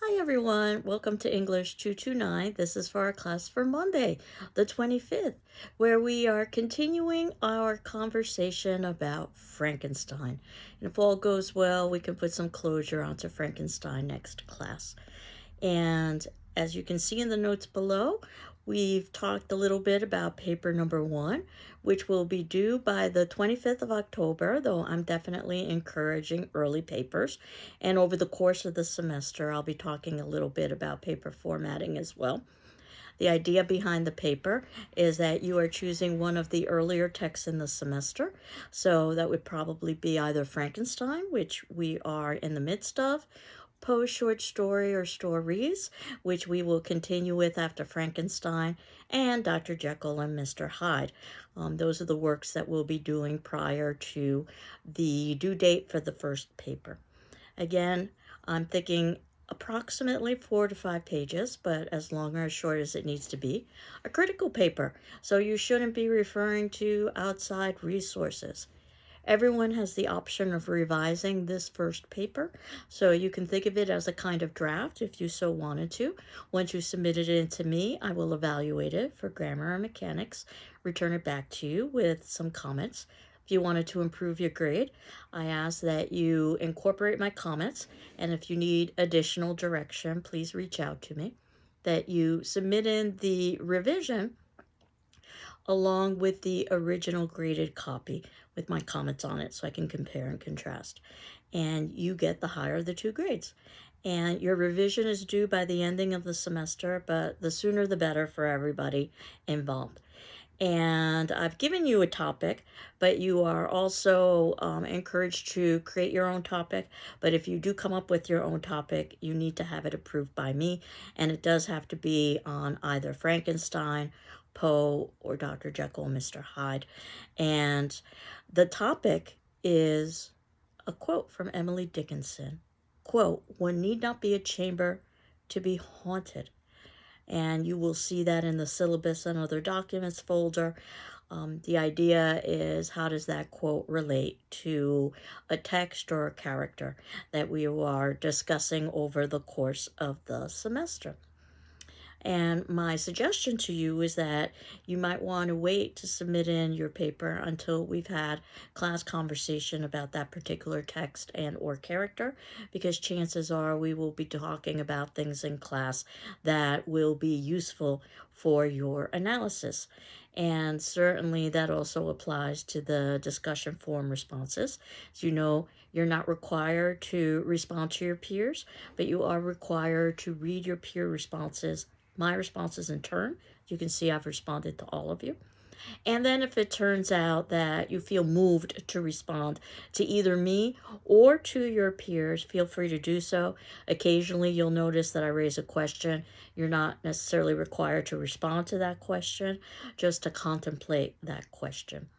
Hi everyone, welcome to English 229. This is for our class for Monday, the 25th, where we are continuing our conversation about Frankenstein. And if all goes well, we can put some closure onto Frankenstein next class. And as you can see in the notes below, we've talked a little bit about paper number 1, which will be due by the 25th of October, though I'm definitely encouraging early papers. And over the course of the semester, I'll be talking a little bit about paper formatting as well. The idea behind the paper is that you are choosing one of the earlier texts in the semester. So that would probably be either Frankenstein, which we are in the midst of, Poe's short story or stories, which we will continue with after Frankenstein, and Dr. Jekyll and Mr. Hyde. Those are the works that we'll be doing prior to the due date for the first paper. Again, I'm thinking approximately 4 to 5 pages, but as long or as short as it needs to be. A critical paper, so you shouldn't be referring to outside resources. Everyone has the option of revising this first paper, so you can think of it as a kind of draft if you so wanted to. Once you submit it in to me, I will evaluate it for grammar and mechanics, return it back to you with some comments. If you wanted to improve your grade, I ask that you incorporate my comments, and if you need additional direction, please reach out to me. That you submit in the revision along with the original graded copy with my comments on it so I can compare and contrast. And you get the higher of the two grades. And your revision is due by the ending of the semester, but the sooner the better for everybody involved. And I've given you a topic, but you are also encouraged to create your own topic. But if you do come up with your own topic, you need to have it approved by me. And it does have to be on either Frankenstein, Poe, or Dr. Jekyll and Mr. Hyde. And the topic is a quote from Emily Dickinson. Quote, "One need not be a chamber to be haunted." And you will see that in the syllabus and other documents folder. The idea is, how does that quote relate to a text or a character that we are discussing over the course of the semester? And my suggestion to you is that you might want to wait to submit in your paper until we've had class conversation about that particular text and or character, because chances are we will be talking about things in class that will be useful for your analysis. And certainly that also applies to the discussion forum responses. As you know, you're not required to respond to your peers, but you are required to read your peer responses, my responses in turn. You can see I've responded to all of you. And then if it turns out that you feel moved to respond to either me or to your peers, feel free to do so. Occasionally you'll notice that I raise a question. You're not necessarily required to respond to that question, just to contemplate that question.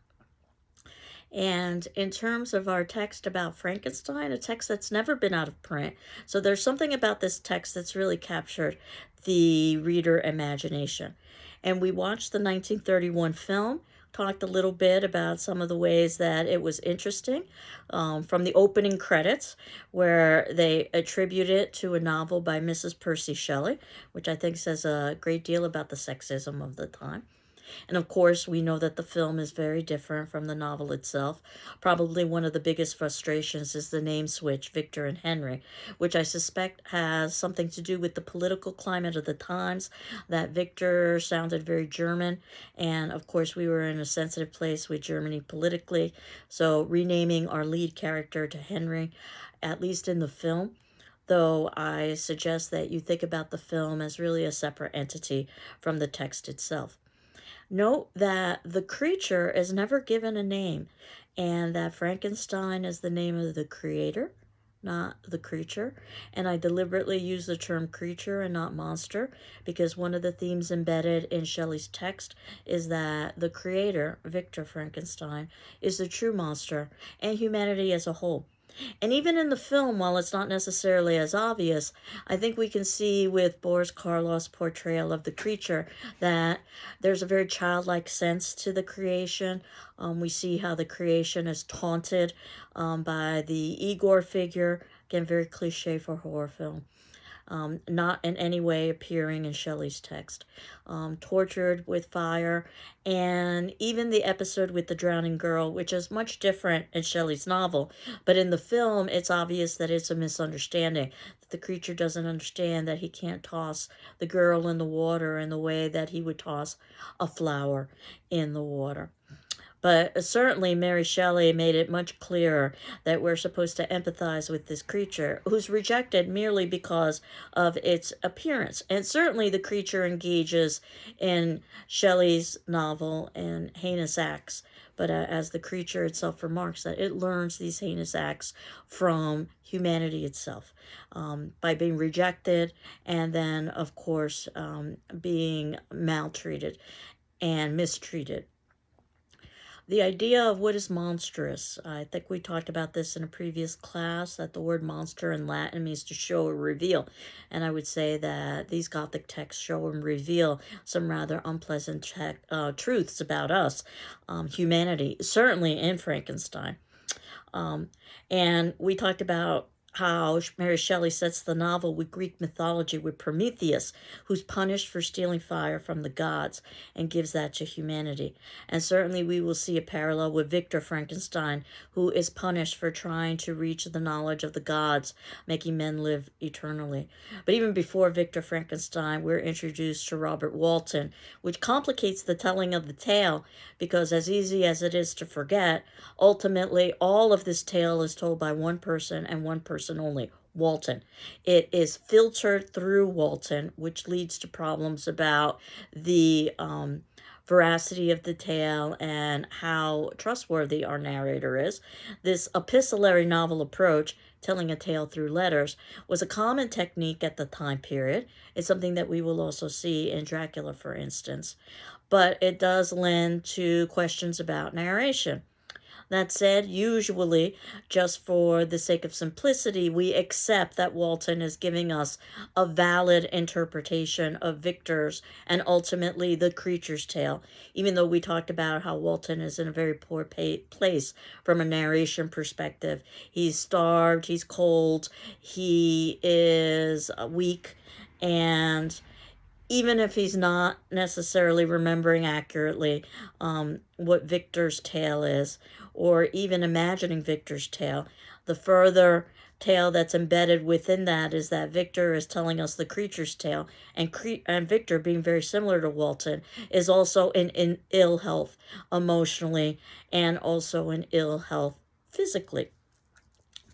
And in terms of our text about Frankenstein, a text that's never been out of print. So there's something about this text that's really captured the reader imagination. And we watched the 1931 film, talked a little bit about some of the ways that it was interesting, from the opening credits, where they attribute it to a novel by Mrs. Percy Shelley, which I think says a great deal about the sexism of the time. And of course, we know that the film is very different from the novel itself. Probably one of the biggest frustrations is the name switch, Victor and Henry, which I suspect has something to do with the political climate of the times, that Victor sounded very German. And of course, we were in a sensitive place with Germany politically. So renaming our lead character to Henry, at least in the film, though I suggest that you think about the film as really a separate entity from the text itself. Note that the creature is never given a name, and that Frankenstein is the name of the creator, not the creature. And I deliberately use the term creature and not monster, because one of the themes embedded in Shelley's text is that the creator, Victor Frankenstein, is the true monster, and humanity as a whole. And even in the film, while it's not necessarily as obvious, I think we can see with Boris Karloff's portrayal of the creature that there's a very childlike sense to the creation. We see how the creation is taunted by the Igor figure. Again, very cliche for horror film. Not in any way appearing in Shelley's text. Tortured with fire, and even the episode with the drowning girl, which is much different in Shelley's novel, but in the film, it's obvious that it's a misunderstanding. That the creature doesn't understand that he can't toss the girl in the water in the way that he would toss a flower in the water. But certainly, Mary Shelley made it much clearer that we're supposed to empathize with this creature who's rejected merely because of its appearance. And certainly, the creature engages in Shelley's novel in heinous acts. But as the creature itself remarks, that it learns these heinous acts from humanity itself, by being rejected and then, of course, being maltreated and mistreated. The idea of what is monstrous, I think we talked about this in a previous class, that the word monster in Latin means to show or reveal. And I would say that these Gothic texts show and reveal some rather unpleasant truths about us, humanity, certainly in Frankenstein. And we talked about how Mary Shelley sets the novel with Greek mythology, with Prometheus, who's punished for stealing fire from the gods and gives that to humanity. And certainly we will see a parallel with Victor Frankenstein, who is punished for trying to reach the knowledge of the gods, making men live eternally. But even before Victor Frankenstein, we're introduced to Robert Walton, which complicates the telling of the tale, because as easy as it is to forget, ultimately all of this tale is told by one person and one person only, Walton. It is filtered through Walton, which leads to problems about the veracity of the tale and how trustworthy our narrator is. This epistolary novel approach, telling a tale through letters, was a common technique at the time period. It's something that we will also see in Dracula, for instance. But it does lend to questions about narration. That said, usually, just for the sake of simplicity, we accept that Walton is giving us a valid interpretation of Victor's and ultimately the creature's tale, even though we talked about how Walton is in a very poor place from a narration perspective. He's starved, he's cold, he is weak, and even if he's not necessarily remembering accurately what Victor's tale is, or even imagining Victor's tale, the further tale that's embedded within that is that Victor is telling us the creature's tale, and Victor, being very similar to Walton, is also in ill health emotionally and also in ill health physically.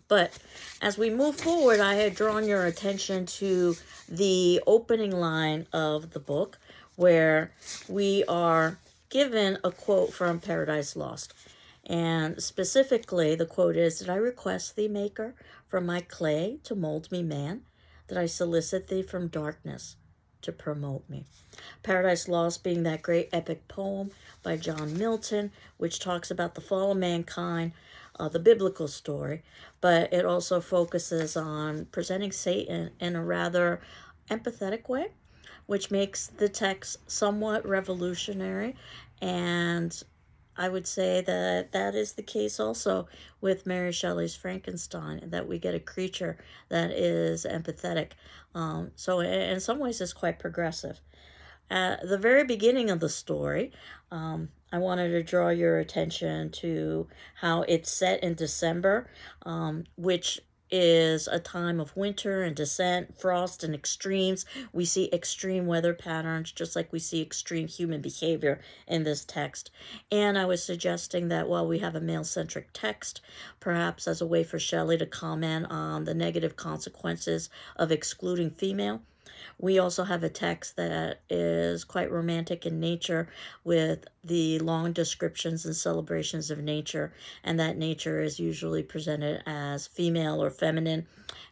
But as we move forward, I had drawn your attention to the opening line of the book, where we are given a quote from Paradise Lost. And specifically, the quote is, "Did I request thee, Maker, from my clay to mold me man? Did I solicit thee from darkness to promote me?" Paradise Lost being that great epic poem by John Milton, which talks about the fall of mankind, the biblical story, but it also focuses on presenting Satan in a rather empathetic way, which makes the text somewhat revolutionary. And I would say that that is the case also with Mary Shelley's Frankenstein, that we get a creature that is empathetic. So in some ways it's quite progressive. At the very beginning of the story, I wanted to draw your attention to how it's set in December, which is a time of winter and descent, frost, and extremes. We see extreme weather patterns, just like we see extreme human behavior in this text. And I was suggesting that while we have a male-centric text, perhaps as a way for Shelley to comment on the negative consequences of excluding female, we also have a text that is quite romantic in nature, with the long descriptions and celebrations of nature, and that nature is usually presented as female or feminine,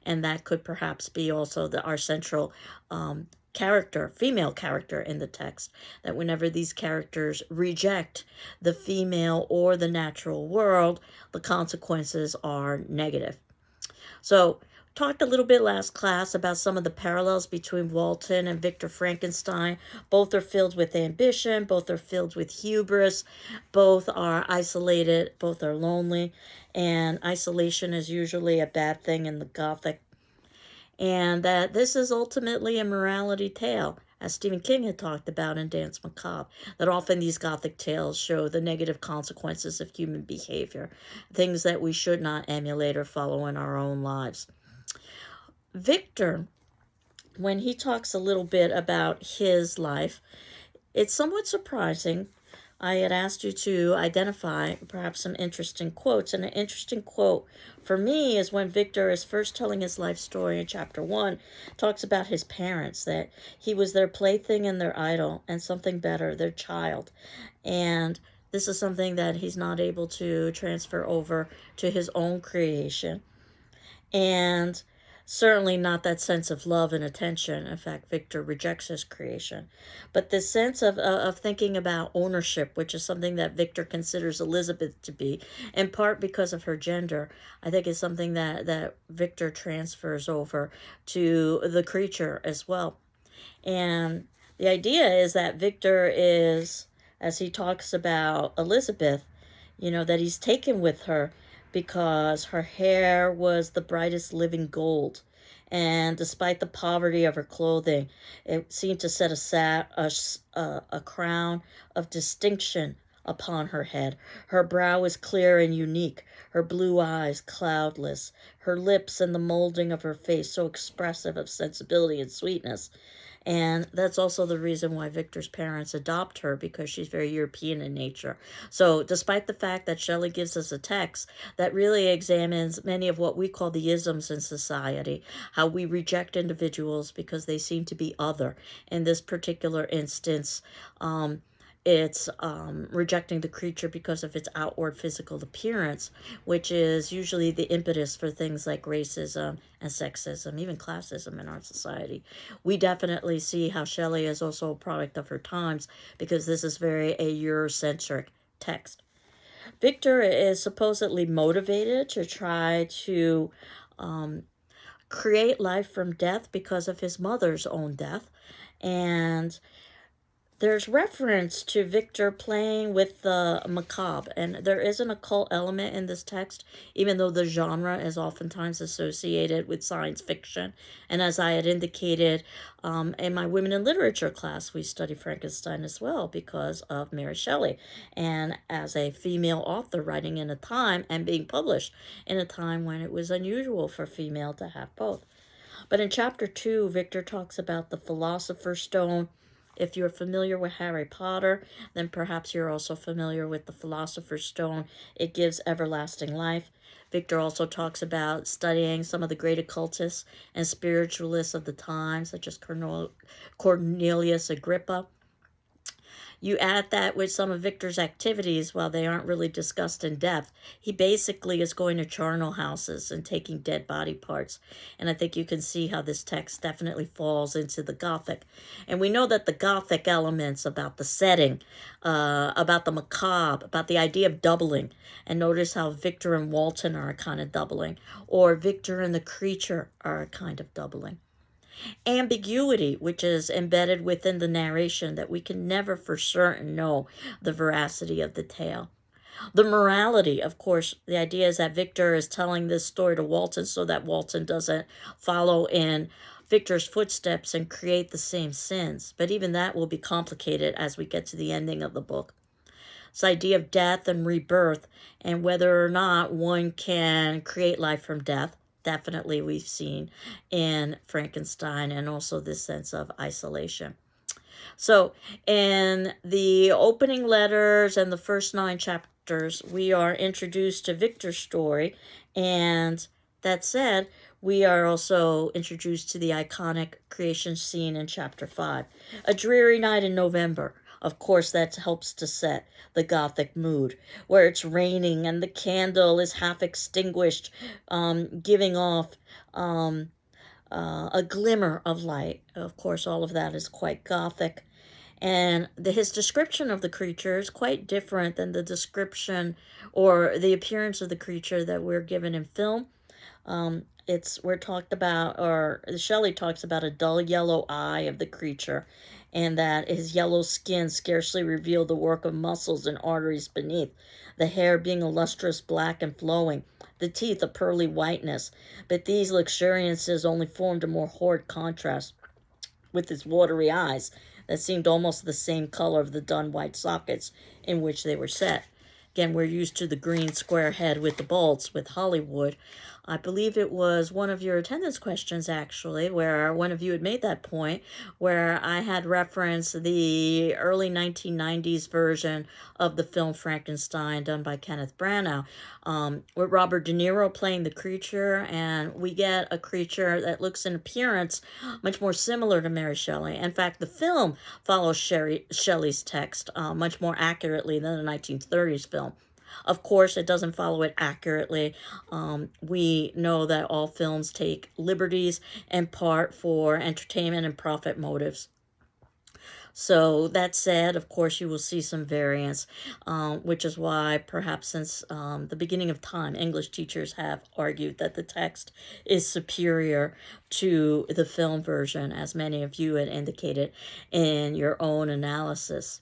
and that could perhaps be also our central female character in the text, that whenever these characters reject the female or the natural world, the consequences are negative. So Talked a little bit last class about some of the parallels between Walton and Victor Frankenstein. Both are filled with ambition, both are filled with hubris, both are isolated, both are lonely, and isolation is usually a bad thing in the Gothic. And that this is ultimately a morality tale, as Stephen King had talked about in Danse Macabre, that often these Gothic tales show the negative consequences of human behavior, things that we should not emulate or follow in our own lives. Victor, when he talks a little bit about his life, it's somewhat surprising. I had asked you to identify perhaps some interesting quotes, and an interesting quote for me is when Victor is first telling his life story in chapter 1, talks about his parents, that he was their plaything and their idol, and something better, their child. And this is something that he's not able to transfer over to his own creation. And certainly not that sense of love and attention. In fact, Victor rejects his creation. But this sense of thinking about ownership, which is something that Victor considers Elizabeth to be, in part because of her gender, I think is something that Victor transfers over to the creature as well. And the idea is that Victor is, as he talks about Elizabeth, that he's taken with her because her hair was the brightest living gold. And despite the poverty of her clothing, it seemed to set a crown of distinction upon her head. Her brow was clear and unique, her blue eyes cloudless, her lips and the molding of her face so expressive of sensibility and sweetness. And that's also the reason why Victor's parents adopt her, because she's very European in nature. So despite the fact that Shelley gives us a text that really examines many of what we call the isms in society, how we reject individuals because they seem to be other. In this particular instance, it's rejecting the creature because of its outward physical appearance, which is usually the impetus for things like racism and sexism, even classism in our society. We definitely see how Shelley is also a product of her times, because this is very a Eurocentric text. Victor is supposedly motivated to try to create life from death because of his mother's own death. And there's reference to Victor playing with the macabre, and there is an occult element in this text, even though the genre is oftentimes associated with science fiction. And as I had indicated in my Women in Literature class, we study Frankenstein as well because of Mary Shelley. And as a female author writing in a time and being published in a time when it was unusual for female to have both. But in chapter 2, Victor talks about the Philosopher's Stone. If you're familiar with Harry Potter, then perhaps you're also familiar with the Philosopher's Stone. It gives everlasting life. Victor also talks about studying some of the great occultists and spiritualists of the time, such as Cornelius Agrippa. You add that with some of Victor's activities, while they aren't really discussed in depth, he basically is going to charnel houses and taking dead body parts. And I think you can see how this text definitely falls into the Gothic. And we know that the Gothic elements about the setting, about the macabre, about the idea of doubling, and notice how Victor and Walton are a kind of doubling, or Victor and the creature are a kind of doubling. Ambiguity, which is embedded within the narration, that we can never for certain know the veracity of the tale. The morality, of course, the idea is that Victor is telling this story to Walton so that Walton doesn't follow in Victor's footsteps and create the same sins. But even that will be complicated as we get to the ending of the book. This idea of death and rebirth, and whether or not one can create life from death, definitely we've seen in Frankenstein, and also this sense of isolation. So in the opening letters and the first 9 chapters, we are introduced to Victor's story, and that said, we are also introduced to the iconic creation scene in chapter 5. A dreary night in November. Of course, that helps to set the Gothic mood, where it's raining and the candle is half extinguished, giving off a glimmer of light. Of course, all of that is quite Gothic. And his description of the creature is quite different than the description or the appearance of the creature that we're given in film. we're talked about, or Shelley talks about a dull yellow eye of the creature, and that his yellow skin scarcely revealed the work of muscles and arteries beneath, the hair being a lustrous black and flowing, the teeth a pearly whiteness, but these luxuriances only formed a more horrid contrast with his watery eyes that seemed almost the same color of the dun white sockets in which they were set. Again, we're used to the green square head with the bolts with Hollywood. I believe it was one of your attendance questions, actually, where one of you had made that point, where I had referenced the early 1990s version of the film Frankenstein done by Kenneth Branagh, with Robert De Niro playing the creature, and we get a creature that looks in appearance much more similar to Mary Shelley. In fact, the film follows Shelley's text much more accurately than the 1930s film. Of course, it doesn't follow it accurately. We know that all films take liberties in part for entertainment and profit motives. So that said, of course, you will see some variance, which is why perhaps since the beginning of time, English teachers have argued that the text is superior to the film version, as many of you had indicated in your own analysis.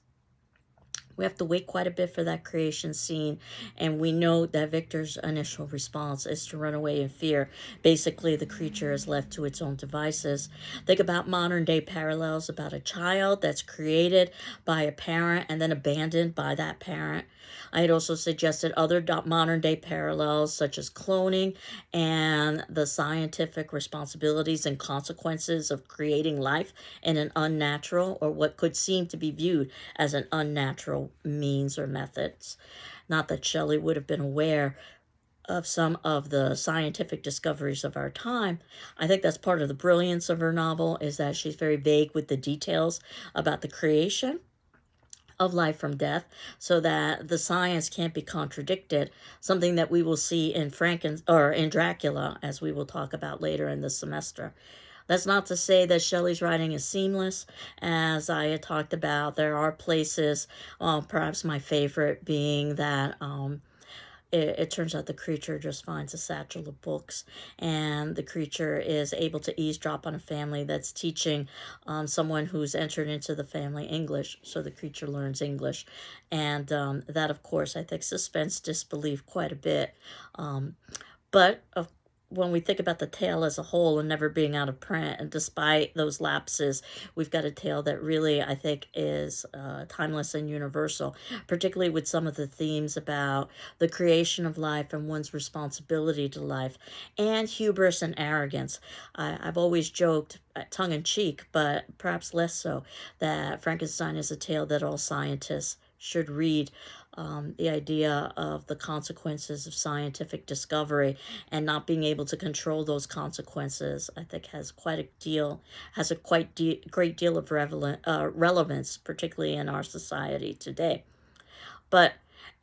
We have to wait quite a bit for that creation scene, and we know that Victor's initial response is to run away in fear. Basically, the creature is left to its own devices. Think about modern day parallels about a child that's created by a parent and then abandoned by that parent. I had also suggested other modern day parallels such as cloning and the scientific responsibilities and consequences of creating life in an unnatural, or what could seem to be viewed as an unnatural means or methods. Not that Shelley would have been aware of some of the scientific discoveries of our time. I think that's part of the brilliance of her novel, is that she's very vague with the details about the creation of life from death, so that the science can't be contradicted, something that we will see in in Dracula, as we will talk about later in the semester. That's not to say that Shelley's writing is seamless. As I had talked about, there are places, perhaps my favorite being that it turns out the creature just finds a satchel of books, and the creature is able to eavesdrop on a family that's teaching someone who's entered into the family English, so the creature learns English. And that, of course, I think suspends disbelief quite a bit. But when we think about the tale as a whole and never being out of print, and despite those lapses, we've got a tale that really, I think, is timeless and universal, particularly with some of the themes about the creation of life and one's responsibility to life, and hubris and arrogance. I've always joked, tongue-in-cheek, but perhaps less so, that Frankenstein is a tale that all scientists should read. The idea of the consequences of scientific discovery and not being able to control those consequences, I think, has great deal of relevance, particularly in our society today. But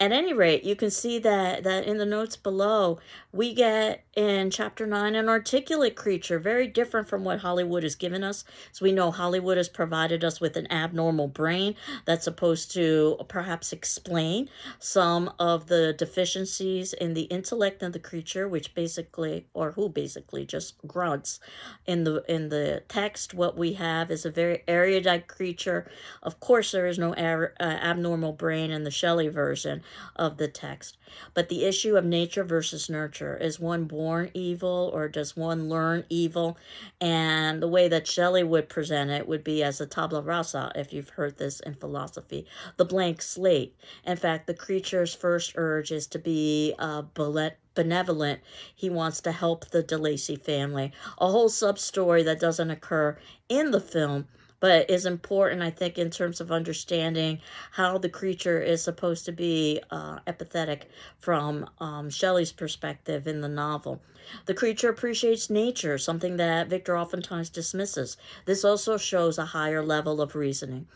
at any rate, you can see that in the notes below, we get in chapter 9 an articulate creature, very different from what Hollywood has given us. So we know Hollywood has provided us with an abnormal brain that's supposed to perhaps explain some of the deficiencies in the intellect of the creature, which basically, or who basically just grunts. In the text, what we have is a very erudite creature. Of course, there is no abnormal brain in the Shelley version of the text. But the issue of nature versus nurture, is one born evil or does one learn evil? And the way that Shelley would present it would be as a tabula rasa, if you've heard this in philosophy, the blank slate. In fact, the creature's first urge is to be benevolent. He wants to help the De Lacy family. A whole sub-story that doesn't occur in the film, but is important, I think, in terms of understanding how the creature is supposed to be empathetic from Shelley's perspective in the novel. The creature appreciates nature, something that Victor oftentimes dismisses. This also shows a higher level of reasoning.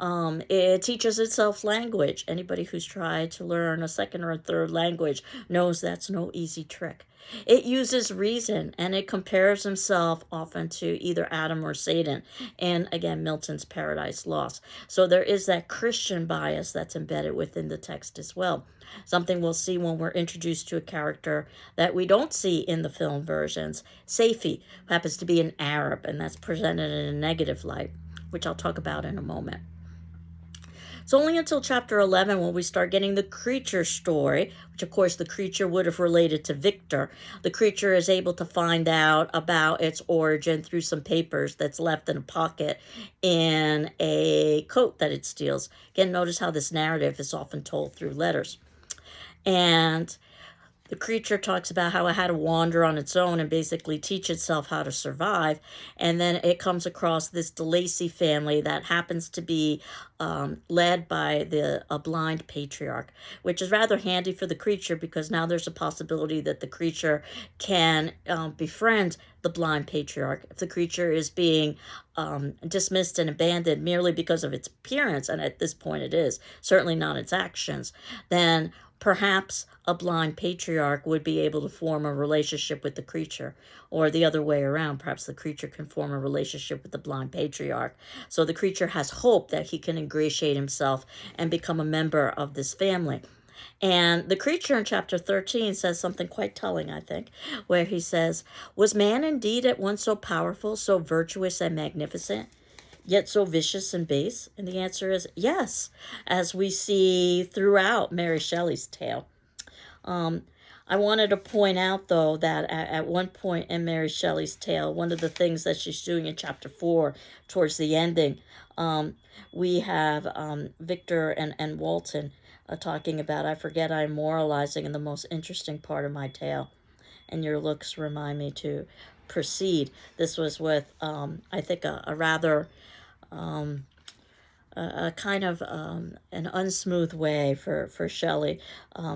It teaches itself language. Anybody who's tried to learn a second or a third language knows that's no easy trick. It uses reason, and it compares himself often to either Adam or Satan, and again, Milton's Paradise Lost. So there is that Christian bias that's embedded within the text as well. Something we'll see when we're introduced to a character that we don't see in the film versions. Safie happens to be an Arab, and that's presented in a negative light, which I'll talk about in a moment. It's only until chapter 11 when we start getting the creature story, which of course the creature would have related to Victor. The creature is able to find out about its origin through some papers that's left in a pocket in a coat that it steals. Again, notice how this narrative is often told through letters. And the creature talks about how it had to wander on its own and basically teach itself how to survive. And then it comes across this DeLacy family that happens to be led by a blind patriarch, which is rather handy for the creature because now there's a possibility that the creature can befriend the blind patriarch. If the creature is being dismissed and abandoned merely because of its appearance, and at this point it is, certainly not its actions, then perhaps a blind patriarch would be able to form a relationship with the creature, or the other way around. Perhaps the creature can form a relationship with the blind patriarch. So the creature has hope that he can ingratiate himself and become a member of this family. And the creature in chapter 13 says something quite telling, I think, where he says, "Was man indeed at once so powerful, so virtuous and magnificent, yet so vicious and base?" And the answer is yes, as we see throughout Mary Shelley's tale. I wanted to point out, though, that at one point in Mary Shelley's tale, one of the things that she's doing in chapter 4, towards the ending, we have Victor and Walton talking about, "I forget I'm moralizing in the most interesting part of my tale, and your looks remind me to proceed." This was with, I think, a rather a kind of an unsmooth way for Shelley,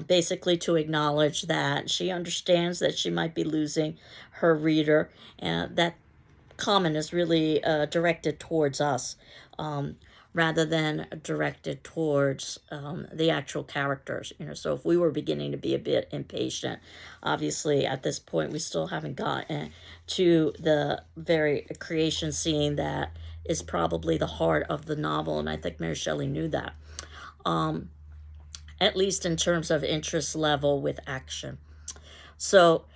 basically to acknowledge that she understands that she might be losing her reader, and that comment is really directed towards us, rather than directed towards the actual characters. So if we were beginning to be a bit impatient, obviously at this point we still haven't gotten to the very creation scene that is probably the heart of the novel, and I think Mary Shelley knew that, at least in terms of interest level with action. So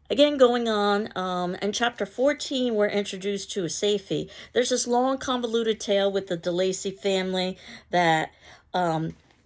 again, going on, in chapter 14, we're introduced to a Safie. There's this long, convoluted tale with the DeLacy family that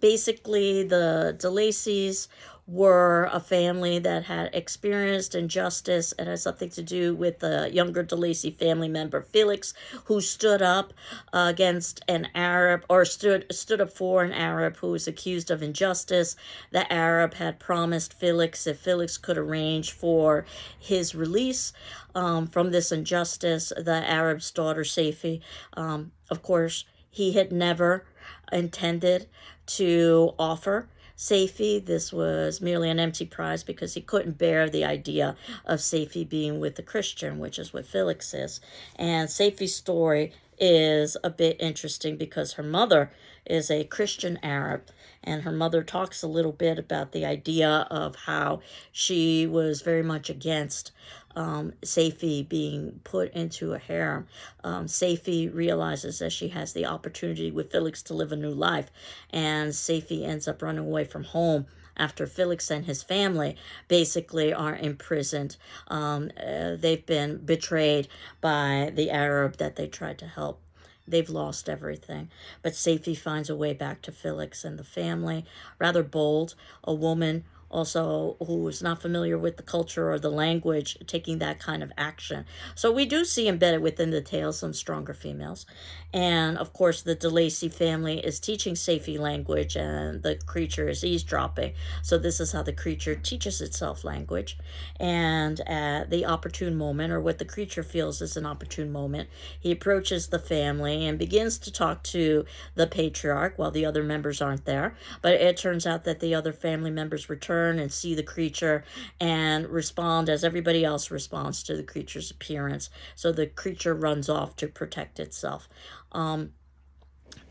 basically the DeLacy's were a family that had experienced injustice. It has something to do with the younger DeLacy family member, Felix, who stood up against an Arab, or stood up for an Arab who was accused of injustice. The Arab had promised Felix, if Felix could arrange for his release from this injustice, the Arab's daughter, Safie, of course, he had never intended to offer Safie. This was merely an empty prize because he couldn't bear the idea of Safie being with a Christian, which is what Felix is. And Safie's story is a bit interesting because her mother is a Christian Arab, and her mother talks a little bit about the idea of how she was very much against Safie being put into a harem. Safie realizes that she has the opportunity with Felix to live a new life, and Safie ends up running away from home after Felix and his family basically are imprisoned. They've been betrayed by the Arab that they tried to help. They've lost everything. But Safie finds a way back to Felix and the family. Rather bold, a woman also who is not familiar with the culture or the language, taking that kind of action. So we do see embedded within the tale some stronger females. And of course, the DeLacy family is teaching Safie language, and the creature is eavesdropping. So this is how the creature teaches itself language. And at the opportune moment, or what the creature feels is an opportune moment, he approaches the family and begins to talk to the patriarch while the other members aren't there. But it turns out that the other family members return and see the creature and respond as everybody else responds to the creature's appearance. So the creature runs off to protect itself.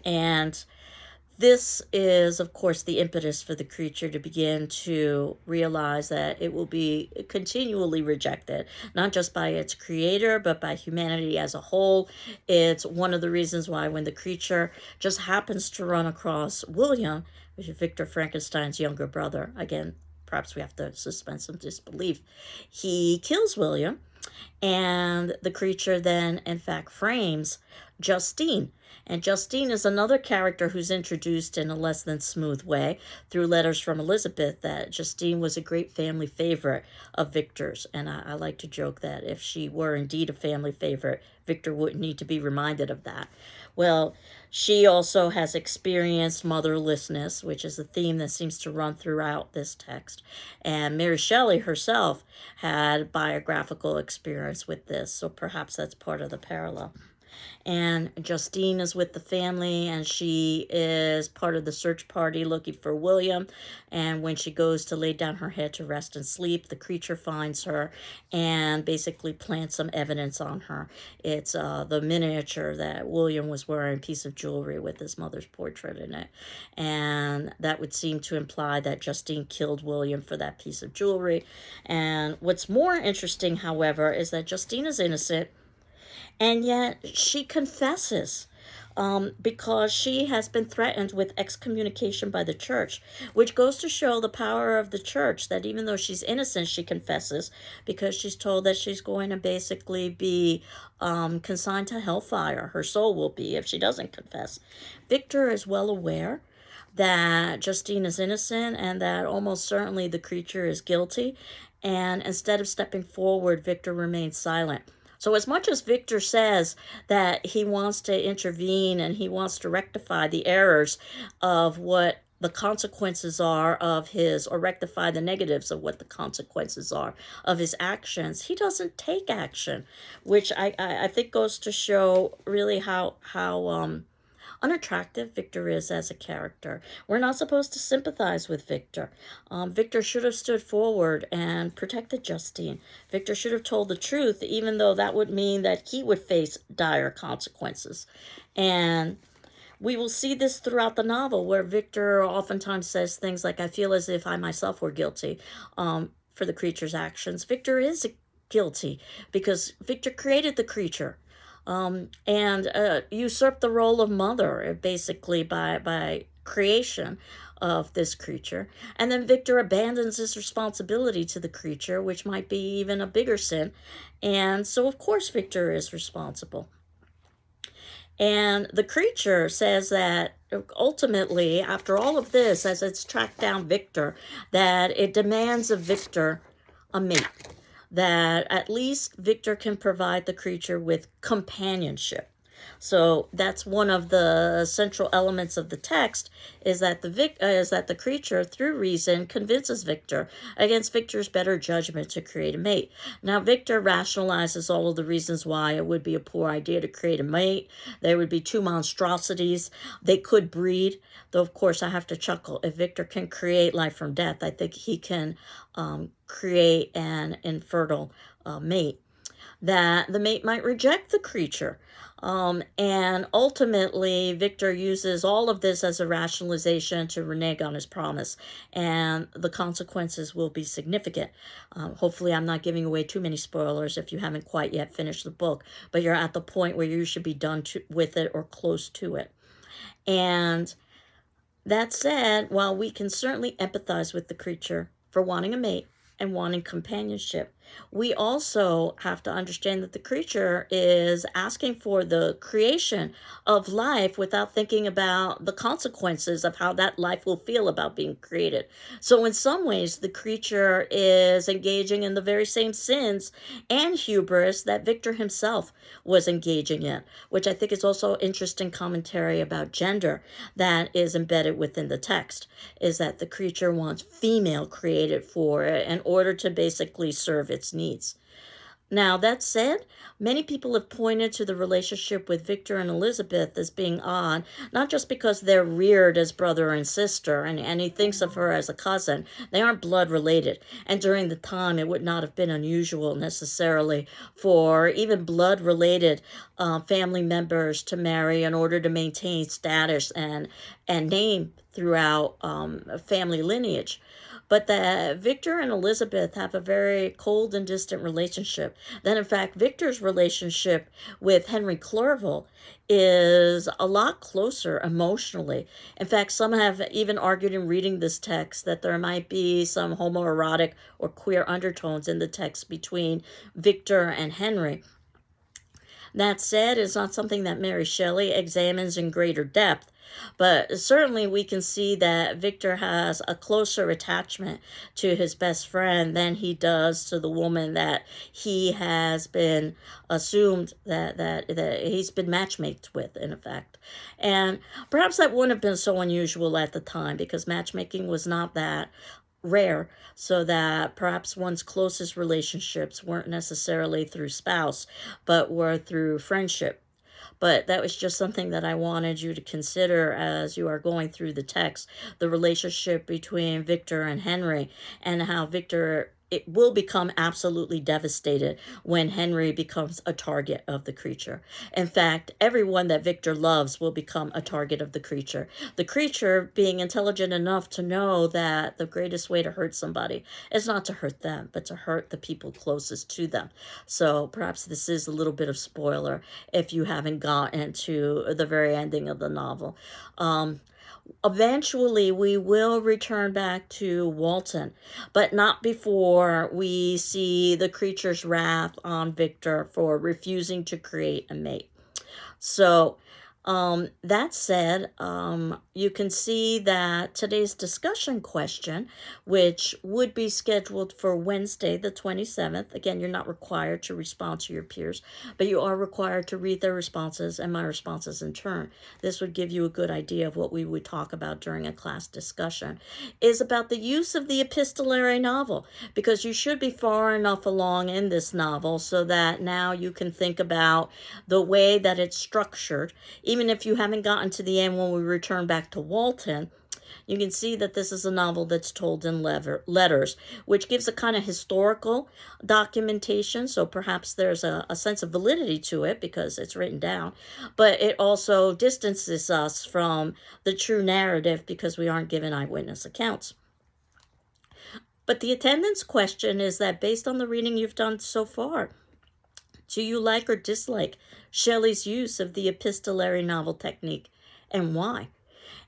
And This is, of course, the impetus for the creature to begin to realize that it will be continually rejected, not just by its creator, but by humanity as a whole. It's one of the reasons why when the creature just happens to run across William, which is Victor Frankenstein's younger brother, again, perhaps we have to suspend some disbelief, he kills William, and the creature then, in fact, frames Justine. And Justine is another character who's introduced in a less than smooth way through letters from Elizabeth, that Justine was a great family favorite of Victor's. And I like to joke that if she were indeed a family favorite, Victor wouldn't need to be reminded of that. Well, she also has experienced motherlessness, which is a theme that seems to run throughout this text. And Mary Shelley herself had biographical experience with this, so perhaps that's part of the parallel. And Justine is with the family, and she is part of the search party looking for William. And when she goes to lay down her head to rest and sleep, the creature finds her and basically plants some evidence on her. It's the miniature that William was wearing, a piece of jewelry with his mother's portrait in it. And that would seem to imply that Justine killed William for that piece of jewelry. And what's more interesting, however, is that Justine is innocent, and yet she confesses because she has been threatened with excommunication by the church, which goes to show the power of the church, that even though she's innocent, she confesses, because she's told that she's going to basically be consigned to hellfire. Her soul will be, if she doesn't confess. Victor is well aware that Justine is innocent and that almost certainly the creature is guilty. And instead of stepping forward, Victor remains silent. So as much as Victor says that he wants to intervene and he wants to rectify the errors of what the consequences are of his, or rectify the negatives of what the consequences are of his actions, he doesn't take action, which I think goes to show really how unattractive Victor is as a character. We're not supposed to sympathize with Victor. Victor should have stood forward and protected Justine. Victor should have told the truth, even though that would mean that he would face dire consequences. And we will see this throughout the novel, where Victor oftentimes says things like, I feel as if I myself were guilty for the creature's actions. Victor is guilty because Victor created the creature. And usurped the role of mother, basically, by creation of this creature. And then Victor abandons his responsibility to the creature, which might be even a bigger sin. And so, of course, Victor is responsible. And the creature says that ultimately, after all of this, as it's tracked down Victor, that it demands of Victor a mate, that at least Victor can provide the creature with companionship. So that's one of the central elements of the text, is that the creature, through reason, convinces Victor against Victor's better judgment to create a mate. Now, Victor rationalizes all of the reasons why it would be a poor idea to create a mate. There would be two monstrosities. They could breed, though of course I have to chuckle. If Victor can create life from death, I think he can create an infertile mate. That the mate might reject the creature. And ultimately, Victor uses all of this as a rationalization to renege on his promise, and the consequences will be significant. Hopefully, I'm not giving away too many spoilers if you haven't quite yet finished the book, but you're at the point where you should be done with it or close to it. And that said, while we can certainly empathize with the creature for wanting a mate and wanting companionship, we also have to understand that the creature is asking for the creation of life without thinking about the consequences of how that life will feel about being created. So in some ways, the creature is engaging in the very same sins and hubris that Victor himself was engaging in, which I think is also interesting commentary about gender that is embedded within the text, is that the creature wants female created for it in order to basically serve its needs. Now, that said, many people have pointed to the relationship with Victor and Elizabeth as being odd, not just because they're reared as brother and sister, and he thinks of her as a cousin. They aren't blood related. And during the time, it would not have been unusual necessarily for even blood related family members to marry in order to maintain status and name throughout family lineage. But that Victor and Elizabeth have a very cold and distant relationship. Then, in fact, Victor's relationship with Henry Clerval is a lot closer emotionally. In fact, some have even argued in reading this text that there might be some homoerotic or queer undertones in the text between Victor and Henry. That said, it's not something that Mary Shelley examines in greater depth, but certainly we can see that Victor has a closer attachment to his best friend than he does to the woman that he has been assumed that he's been matchmaked with, in effect. And perhaps that wouldn't have been so unusual at the time because matchmaking was not that rare, so that perhaps one's closest relationships weren't necessarily through spouse, but were through friendship. But that was just something that I wanted you to consider as you are going through the text, the relationship between Victor and Henry, and how Victor it will become absolutely devastated when Henry becomes a target of the creature. In fact, everyone that Victor loves will become a target of the creature. The creature being intelligent enough to know that the greatest way to hurt somebody is not to hurt them, but to hurt the people closest to them. So perhaps this is a little bit of spoiler if you haven't gotten to the very ending of the novel. Eventually, we will return back to Walton, but not before we see the creature's wrath on Victor for refusing to create a mate. So, that said, you can see that today's discussion question, which would be scheduled for Wednesday, the 27th, again, you're not required to respond to your peers, but you are required to read their responses and my responses in turn. This would give you a good idea of what we would talk about during a class discussion, is about the use of the epistolary novel, because you should be far enough along in this novel so that now you can think about the way that it's structured. Even if you haven't gotten to the end when we return back to Walton, you can see that this is a novel that's told in letters, which gives a kind of historical documentation. So perhaps there's a sense of validity to it because it's written down. But it also distances us from the true narrative because we aren't given eyewitness accounts. But the attendance question is that based on the reading you've done so far, do you like or dislike Shelley's use of the epistolary novel technique, and why?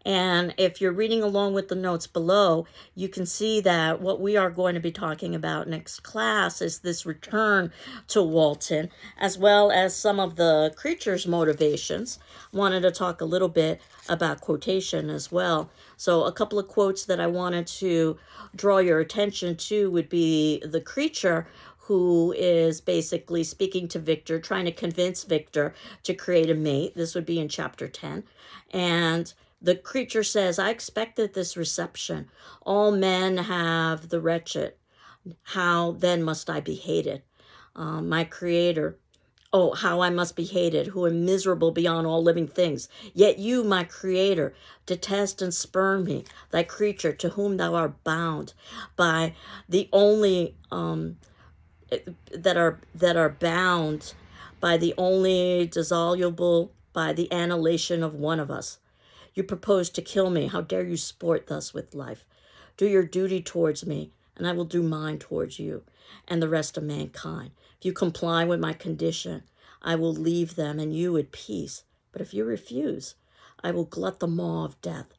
And if you're reading along with the notes below, you can see that what we are going to be talking about next class is this return to Walton, as well as some of the creature's motivations. Wanted to talk a little bit about quotation as well. So a couple of quotes that I wanted to draw your attention to would be the creature, who is basically speaking to Victor, trying to convince Victor to create a mate. This would be in chapter 10. And the creature says, I expected this reception. All men have the wretched. How then must I be hated? My creator. Oh, how I must be hated, who am miserable beyond all living things. Yet you, my creator, detest and spurn me, thy creature, to whom thou art bound by the only that are bound by the only dissoluble by the annihilation of one of us. You propose to kill me. How dare you sport thus with life? Do your duty towards me, and I will do mine towards you and the rest of mankind. If you comply with my condition, I will leave them and you at peace. But if you refuse, I will glut the maw of death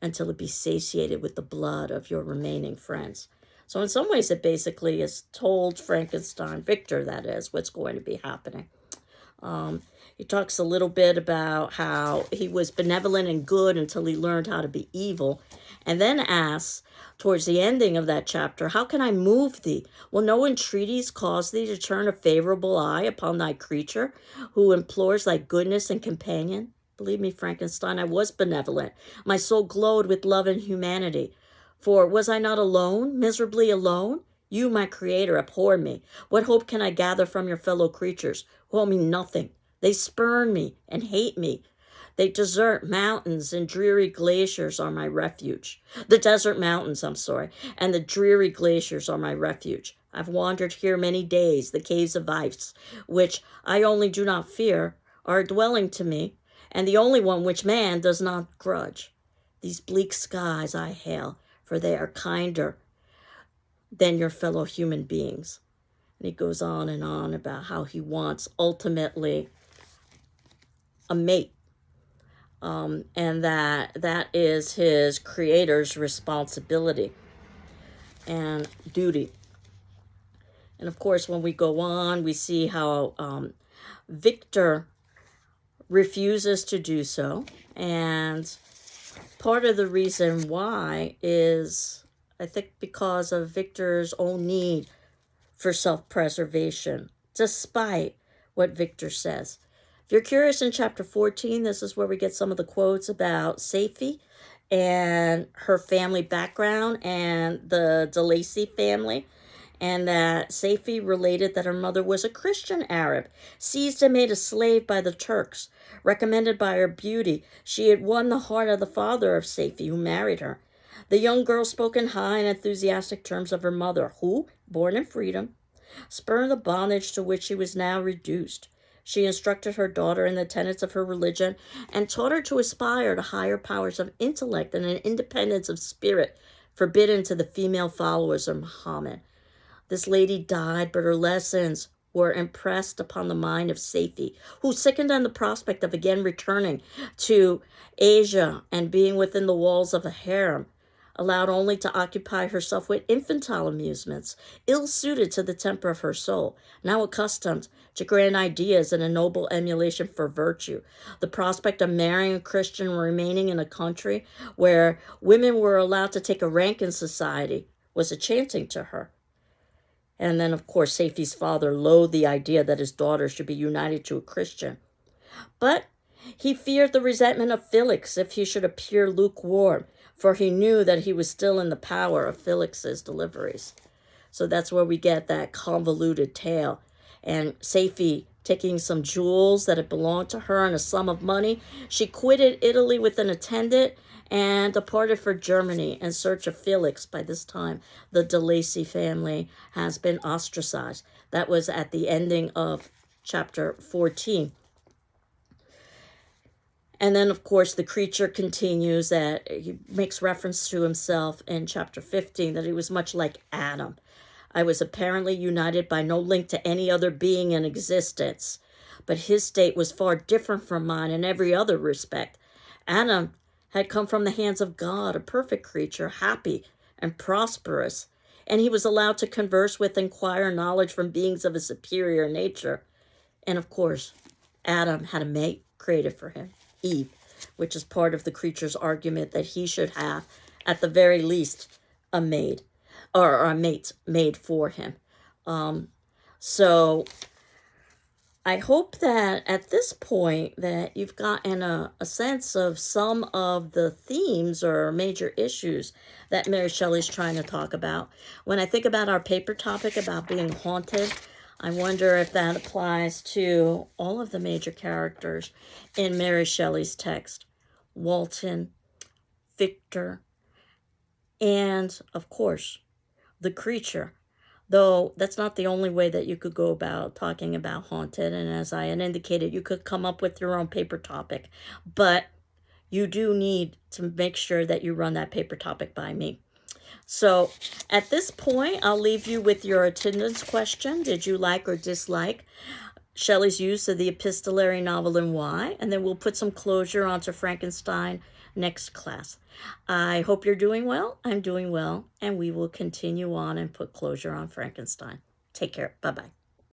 until it be satiated with the blood of your remaining friends. So in some ways, it basically is told Frankenstein, Victor, that is, what's going to be happening. He talks a little bit about how he was benevolent and good until he learned how to be evil, and then asks, towards the ending of that chapter, how can I move thee? Will no entreaties cause thee to turn a favorable eye upon thy creature, who implores thy goodness and companion? Believe me, Frankenstein, I was benevolent. My soul glowed with love and humanity. For was I not alone, miserably alone? You, my creator, abhor me. What hope can I gather from your fellow creatures who owe me nothing? They spurn me and hate me. They desert mountains and dreary glaciers are my refuge. The desert mountains, and the dreary glaciers are my refuge. I've wandered here many days. The caves of ice, which I only do not fear, are a dwelling to me, and the only one which man does not grudge. These bleak skies I hail, for they are kinder than your fellow human beings. And he goes on and on about how he wants ultimately a mate. And that is his creator's responsibility and duty. And of course, when we go on, we see how Victor refuses to do so. And part of the reason why is, I think, because of Victor's own need for self-preservation, despite what Victor says. If you're curious, in chapter 14, this is where we get some of the quotes about Safie and her family background and the de Lacy family, and that Safie related that her mother was a Christian Arab, seized and made a slave by the Turks. Recommended by her beauty, she had won the heart of the father of Safie, who married her. The young girl spoke in high and enthusiastic terms of her mother, who, born in freedom, spurned the bondage to which she was now reduced. She instructed her daughter in the tenets of her religion and taught her to aspire to higher powers of intellect and an independence of spirit forbidden to the female followers of Muhammad. This lady died, but her lessons were impressed upon the mind of Safie, who, sickened on the prospect of again returning to Asia and being within the walls of a harem, allowed only to occupy herself with infantile amusements, ill-suited to the temper of her soul, now accustomed to grand ideas and a noble emulation for virtue. The prospect of marrying a Christian and remaining in a country where women were allowed to take a rank in society was enchanting to her. And then, of course, Safie's father loathed the idea that his daughter should be united to a Christian. But he feared the resentment of Felix if he should appear lukewarm, for he knew that he was still in the power of Felix's deliveries. So that's where we get that convoluted tale. And Safie, taking some jewels that had belonged to her and a sum of money, she quitted Italy with an attendant and departed for Germany in search of Felix. By this time, the de Lacy family has been ostracized. That was at the ending of chapter 14. And then, of course, the creature continues that he makes reference to himself in chapter 15, that he was much like Adam. I was apparently united by no link to any other being in existence, but his state was far different from mine in every other respect. Adam had come from the hands of God, a perfect creature, happy and prosperous, and he was allowed to converse with, inquire knowledge from beings of a superior nature. And of course, Adam had a mate created for him, Eve, which is part of the creature's argument that he should have, at the very least, a maid, or a mate made for him. So I hope that at this point that you've gotten a sense of some of the themes or major issues that Mary Shelley's trying to talk about. When I think about our paper topic about being haunted, I wonder if that applies to all of the major characters in Mary Shelley's text. Walton, Victor, and, of course, the creature. Though that's not the only way that you could go about talking about haunted. And as I had indicated, you could come up with your own paper topic. But you do need to make sure that you run that paper topic by me. So at this point, I'll leave you with your attendance question. Did you like or dislike Shelley's use of the epistolary novel and why? And then we'll put some closure onto Frankenstein next class. I hope you're doing well. I'm doing well. And we will continue on and put closure on Frankenstein. Take care. Bye-bye.